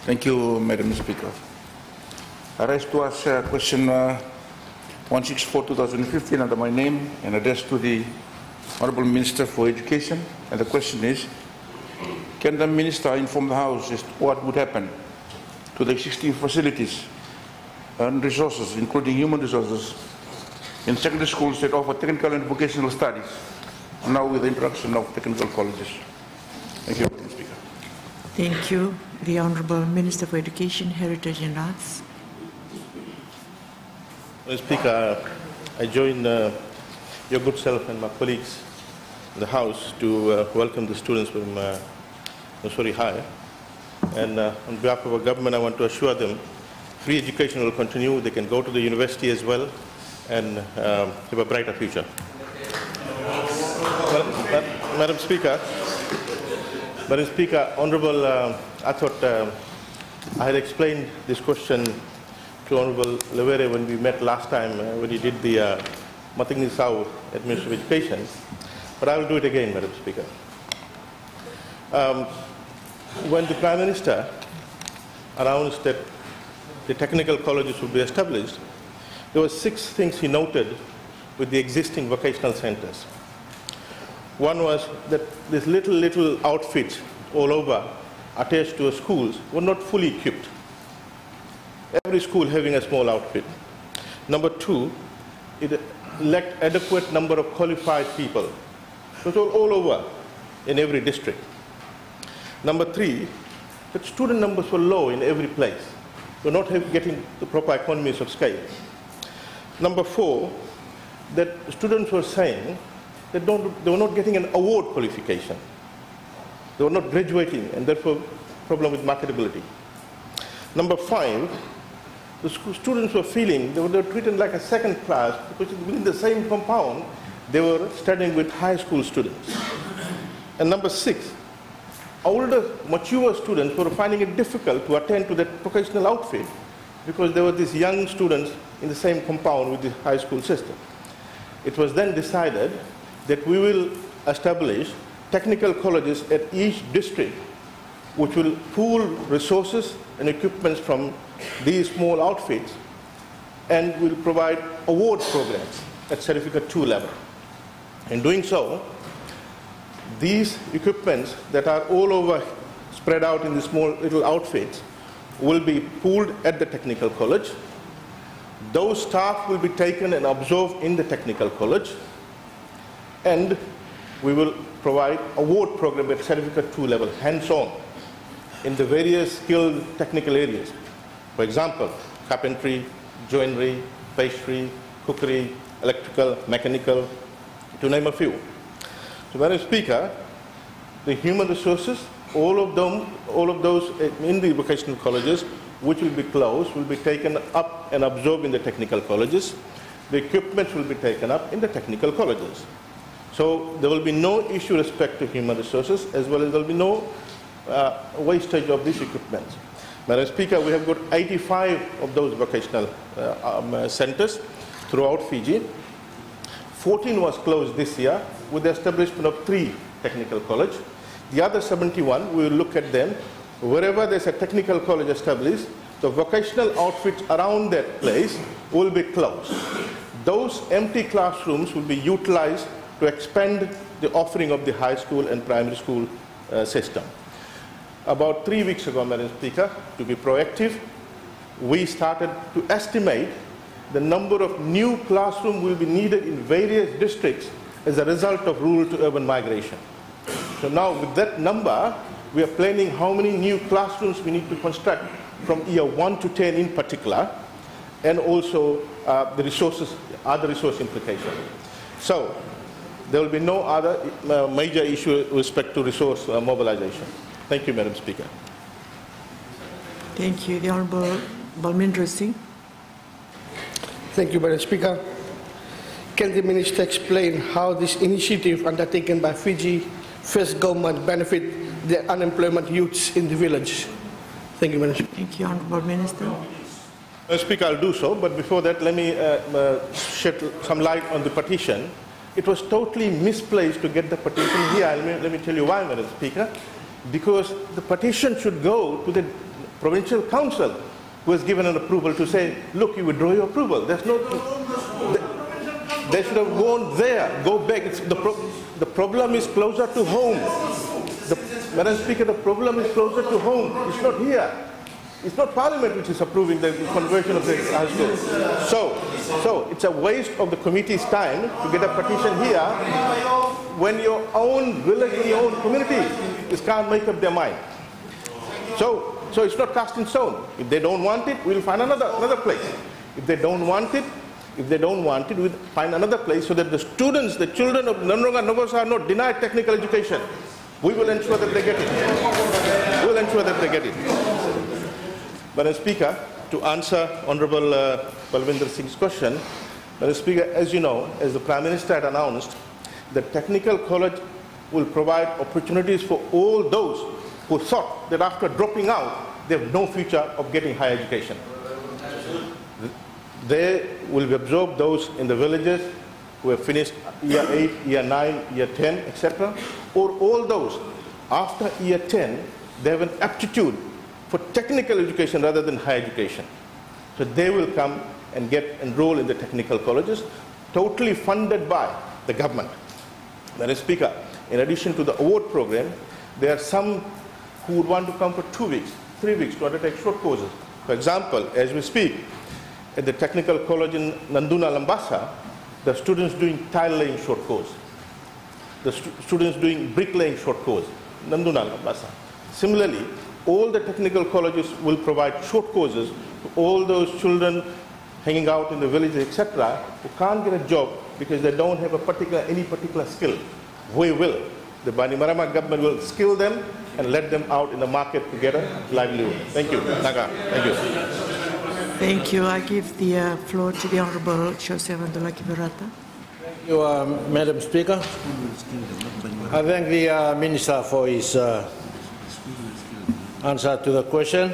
Thank you, Madam Speaker. I rise to ask question 164/2015 under my name and addressed to the Honourable Minister for Education. And the question is, can the Minister inform the House as to what would happen to the existing facilities and resources, including human resources, in secondary schools that offer technical and vocational studies, now with the introduction of technical colleges? Thank you, Madam Speaker. Thank you. The Honourable Minister for Education, Heritage and Arts. Mr. Speaker, I join your good self and my colleagues in the House to welcome the students from Missouri High. And on behalf of our government, I want to assure them free education will continue. They can go to the university as well and have a brighter future. Madam Speaker, Honourable, I thought I had explained this question to Honourable Lewere when we met last time when he did the Matingni South Administrative Education, but I will do it again, Madam Speaker. When the Prime Minister announced that the technical colleges would be established, there were 6 things he noted with the existing vocational centres. One was that these little outfits all over attached to schools were not fully equipped. Every school having a small outfit. Number 2, it lacked adequate number of qualified people. It was all over in every district. Number 3, that student numbers were low in every place. They were not getting the proper economies of scale. Number 4, that students were saying that they were not getting an award qualification. They were not graduating, and therefore problem with marketability. Number 5, the students were feeling they were treated like a second class because within the same compound they were studying with high school students. And number 6, older, mature students were finding it difficult to attend to that vocational outfit because there were these young students in the same compound with the high school system. It was then decided that we will establish technical colleges at each district which will pool resources and equipments from these small outfits and will provide award programs at Certificate 2 level. In doing so, these equipments that are all over spread out in the small little outfits will be pooled at the technical college. Those staff will be taken and absorbed in the technical college, and we will provide award program at Certificate 2 level, hands-on, in the various skilled technical areas. For example, carpentry, joinery, pastry, cookery, electrical, mechanical, to name a few. So, Madam Speaker, the human resources, all of those in the vocational colleges which will be closed will be taken up and absorbed in the technical colleges. The equipment will be taken up in the technical colleges. So there will be no issue with respect to human resources, as well as there will be no wastage of these equipment. Madam Speaker, we have got 85 of those vocational centres throughout Fiji. 14 was closed this year with the establishment of 3 technical colleges. The other 71, we will look at them. Wherever there's a technical college established, the vocational outfits around that place will be closed. Those empty classrooms will be utilized to expand the offering of the high school and primary school system. About 3 weeks ago, Madam Speaker, to be proactive, we started to estimate the number of new classrooms will be needed in various districts as a result of rural to urban migration. So now with that number, we are planning how many new classrooms we need to construct from year 1 to 10 in particular, and also the resources, other resource implications. So there will be no other major issue with respect to resource mobilization. Thank you, Madam Speaker. Thank you. The Honourable Balmindra Singh. Thank you, Madam Speaker. Can the Minister explain how this initiative undertaken by Fiji First Government benefit the unemployment youths in the village? Thank you, Madam Speaker. Thank you, Honourable Minister. Madam Speaker, I'll do so, but before that, let me shed some light on the petition. It was totally misplaced to get the petition here. Let me tell you why, Madam Speaker. Because the petition should go to the provincial council who has given an approval to say, look, you withdraw your approval. There's no... They should have gone there, go back. The problem is closer to home. Madam Speaker, the problem is closer to home. It's not here. It's not Parliament which is approving the conversion of the high school. So it's a waste of the committee's time to get a petition here when your own village, your own community can't make up their mind. So it's not cast in stone. If they don't want it, we'll find another place. If they don't want it, we'll find another place so that the students, the children of Nandurunga Nogosa are not denied technical education. We will ensure that they get it. We will ensure that they get it. Madam Speaker, to answer Honourable Balwinder Singh's question, Madam Speaker, as you know, as the Prime Minister had announced, the Technical College will provide opportunities for all those who thought that after dropping out, they have no future of getting higher education. They will be absorbed those in the villages who have finished year 8, year 9, year 10, etc. Or all those after year 10, they have an aptitude for technical education rather than higher education. So they will come and get enrolled in the technical colleges, totally funded by the government. Madam Speaker, in addition to the award program, there are some who would want to come for 2 weeks, 3 weeks to undertake short courses. For example, as we speak, at the Technical College in Nanduna Lambasa, the students doing tile laying short course. The students doing bricklaying short course, Nanduna Lambasa. Similarly, all the technical colleges will provide short courses to all those children hanging out in the villages, etc., who can't get a job because they don't have any particular skill. We will. The Bainimarama government will skill them and let them out in the market to get a livelihood. Thank you. Naga. Thank you. Thank you. I give the floor to the Honourable Joseph Andolaki Berata. Thank you, Madam Speaker. I thank the Minister for his answer to the question.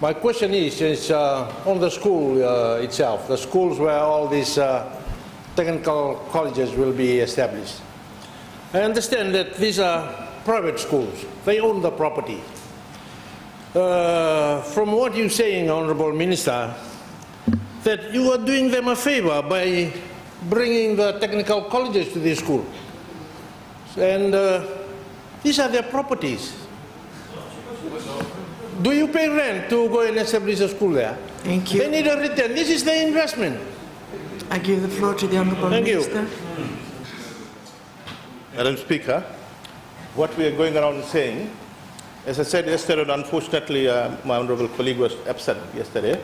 My question is on the school itself, the schools where all these technical colleges will be established. I understand that these are private schools. They own the property. From what you're saying, Honourable Minister, that you are doing them a favour by bringing the technical colleges to this school. And these are their properties. Do you pay rent to go and establish a school there? Thank you. They need a return. This is their investment. I give the floor to the Honourable Minister. Madam Speaker, what we are going around saying, as I said yesterday, and unfortunately my honourable colleague was absent yesterday,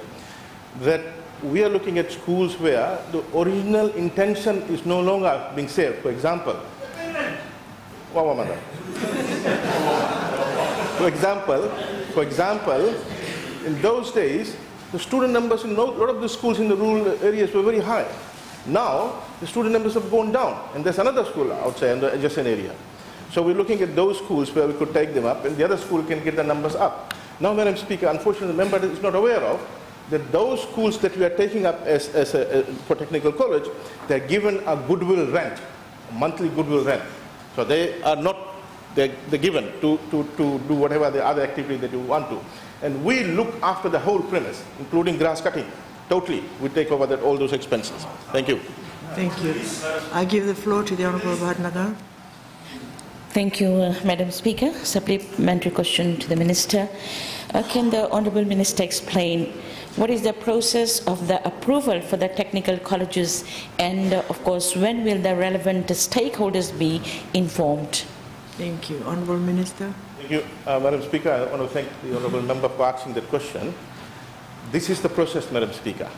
that we are looking at schools where the original intention is no longer being saved. For example, in those days, the student numbers in a lot of the schools in the rural areas were very high. Now, the student numbers have gone down, and there's another school outside in the adjacent area. So we're looking at those schools where we could take them up, and the other school can get the numbers up. Now, Madam Speaker, unfortunately, the member is not aware of that those schools that we are taking up for technical college, they're given a goodwill rent, a monthly goodwill rent. So they are not, they're given to do whatever the other activity that you want to. And we look after the whole premise, including grass cutting. Totally, we take over all those expenses. Thank you. Thank you. I give the floor to the Honourable Bhatnagar. Thank you, Madam Speaker. Supplementary question to the Minister. Can the Honourable Minister explain what is the process of the approval for the technical colleges, and of course, when will the relevant stakeholders be informed? Thank you. Honourable Minister. Thank you, Madam Speaker. I want to thank the Honourable Member for asking that question. This is the process, Madam Speaker.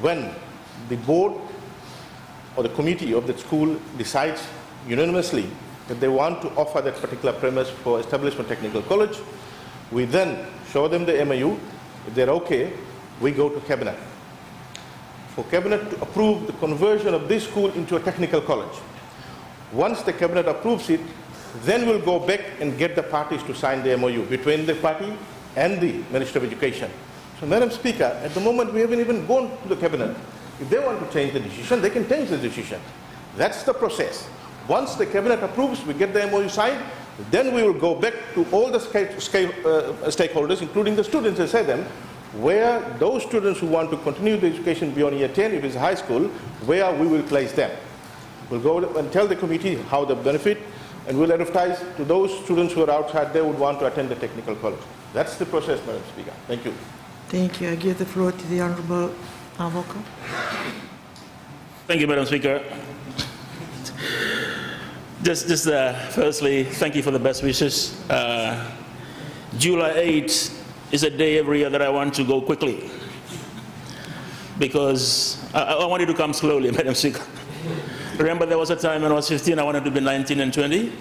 When the board or the committee of that school decides unanimously that they want to offer that particular premise for establishment technical college, we then show them the MOU. If they're okay, we go to Cabinet. For Cabinet to approve the conversion of this school into a technical college. Once the Cabinet approves it, then we'll go back and get the parties to sign the MOU between the party and the Ministry of Education. So, Madam Speaker, at the moment we haven't even gone to the Cabinet. If they want to change the decision, they can change the decision. That's the process. Once the Cabinet approves, we get the MOU signed, Then we will go back to all the stakeholders, including the students, and say them, where those students who want to continue the education beyond year 10, if it's high school, where we will place them. We'll go and tell the committee how they benefit, and we'll advertise to those students who are outside there would want to attend the technical college. That's the process, Madam Speaker. Thank you. Thank you. I give the floor to the Honourable Avoka. Thank you, Madam Speaker. Firstly, thank you for the best wishes. July 8th is a day every year that I want to go quickly, because I wanted to come slowly, Madam Speaker. Remember, there was a time when I was 15, I wanted to be 19 and 20.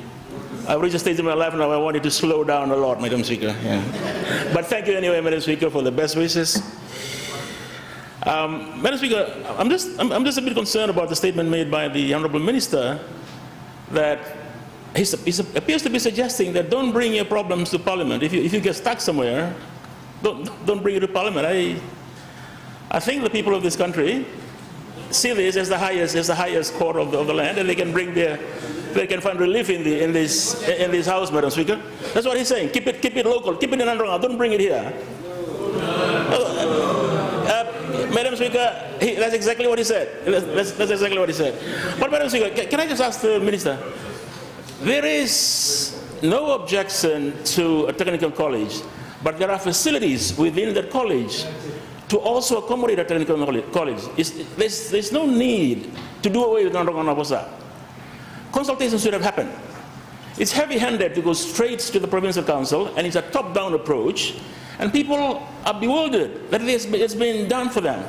I've reached a stage in my life now I wanted to slow down a lot, Madam Speaker. Yeah. But thank you anyway, Madam Speaker, for the best wishes. Madam Speaker, I'm just a bit concerned about the statement made by the Honourable Minister that he appears to be suggesting that don't bring your problems to Parliament. If you get stuck somewhere, don't bring it to Parliament. I think the people of this country see this as the highest court of the land, and they can find relief in this house, Madam Speaker. That's what he's saying. Keep it local. Keep it in Andorra. Don't bring it here. Madam Speaker, that's exactly what he said. That's exactly what he said. But Madam Speaker, can I just ask the Minister? There is no objection to a technical college, but there are facilities within that college to also accommodate a technical college. There's no need to do away with Andorra Nabosa. Consultation should have happened. It's heavy-handed to go straight to the Provincial Council, and it's a top-down approach, and people are bewildered that it's been done for them.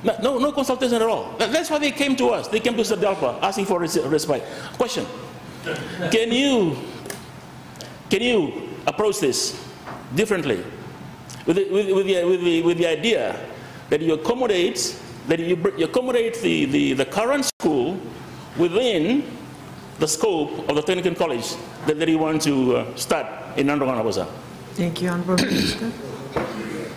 No consultation at all. That's why they came to us. They came to Sadalpa asking for respite. Question: Can you approach this differently, with the idea that you accommodate the current school within the scope of the technical college that you want to start in Andorra Nabosa? Thank you, Honourable Minister.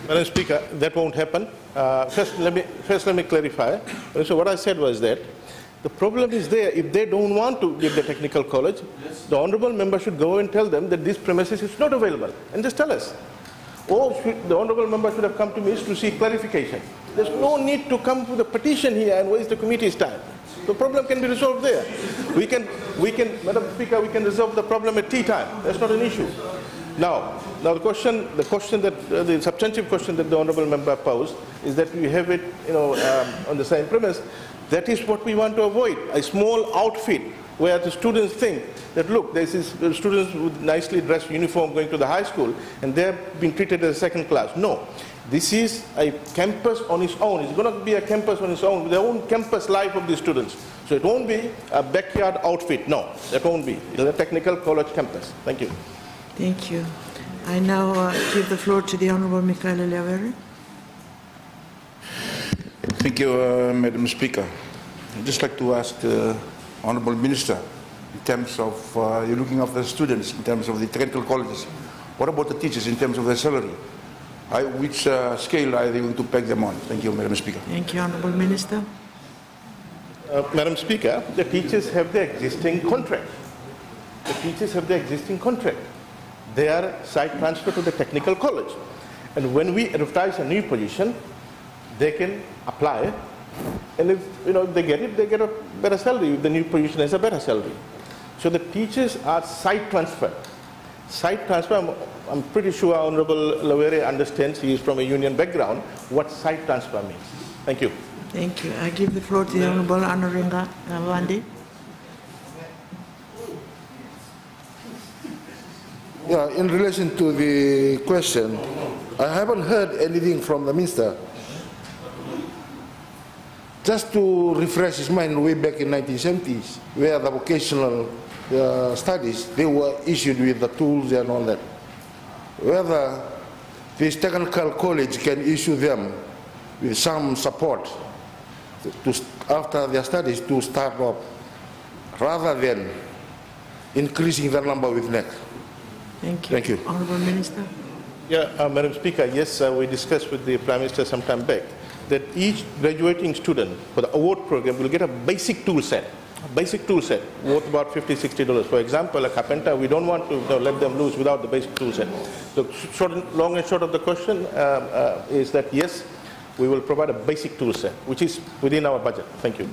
Madam Speaker, that won't happen. First, let me clarify. So what I said was that the problem is there. If they don't want to give the technical college, the honourable member should go and tell them that this premises is not available, and just tell us. Or the honourable member should have come to me to seek clarification. There's no need to come with a petition here and waste the committee's time. The problem can be resolved there. We can, Madam Speaker, we can resolve the problem at tea time. That's not an issue. Now the substantive question that the honourable member posed is that we have it, on the same premise. That is what we want to avoid: a small outfit where the students think that, look, this is students with nicely dressed uniform going to the high school, and they're being treated as a second class. No. This is a campus on its own. It's going to be a campus on its own, with their own campus life of the students. So it won't be a backyard outfit. No, that won't be. It's a technical college campus. Thank you. Thank you. I now give the floor to the Honourable Michael Eliavere. Thank you, Madam Speaker. I'd just like to ask the Honourable Minister, in terms of you're looking after the students, in terms of the technical colleges, what about the teachers in terms of their salary? Which scale are they going to peg them on? Thank you, Madam Speaker. Thank you, Honourable Minister. Madam Speaker, the teachers have their existing contract. The teachers have their existing contract. They are site transferred to the technical college. And when we advertise a new position, they can apply. And if they get it, they get a better salary. If the new position has a better salary. So the teachers are site transferred. Site transfer, I'm pretty sure Honourable Lavere understands, he is from a union background, what site transfer means. Thank you. Thank you. I give the floor to the Honourable Anuringa Gawande. Yeah, in relation to the question, I haven't heard anything from the Minister. Just to refresh his mind, way back in 1970s, where the vocational studies, they were issued with the tools and all that. Whether this technical college can issue them with some support after their studies to start up, rather than increasing the number with NEC. Thank you. Thank you. Honourable Minister. Yeah, Madam Speaker, yes, we discussed with the Prime Minister some time back that each graduating student for the award program will get a basic tool set basic tool set worth about $50, $60. For example, a carpenter, we don't want to let them loose without the basic tool set. The long and short of the question is that yes, we will provide a basic tool set, which is within our budget. Thank you.